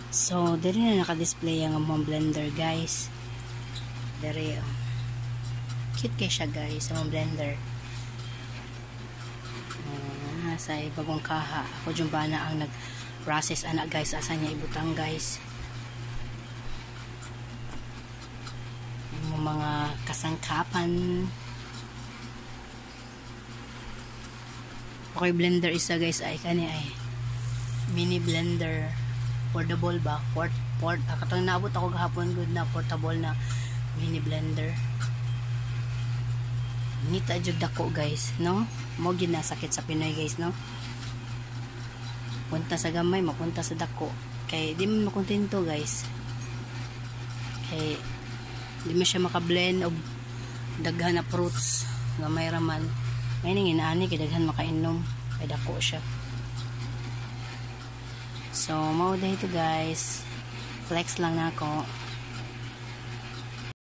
So diri na naka-display ang among blender guys. Diri cute kay siya guys ang blender. Sa bagong kaha ako jud ba na ang nag-process ana guys, asa niya ibutang guys yung mga kasangkapan. Okay, blender isa guys ay kani ay mini blender, portable ba, katong naabot ako gahapon good na portable na mini blender. Nita jud dako guys, no? Mo gyud na sakit sa Pinoy guys, no? Punta sa gamay, mapunta sa dako. Kay di man makontento guys. Kay di man siya maka-blend og daghan na fruits, gamay raman. May ning inaani kay daghan makainom, kay dako siya. So, mao dito guys. Flex lang na ako.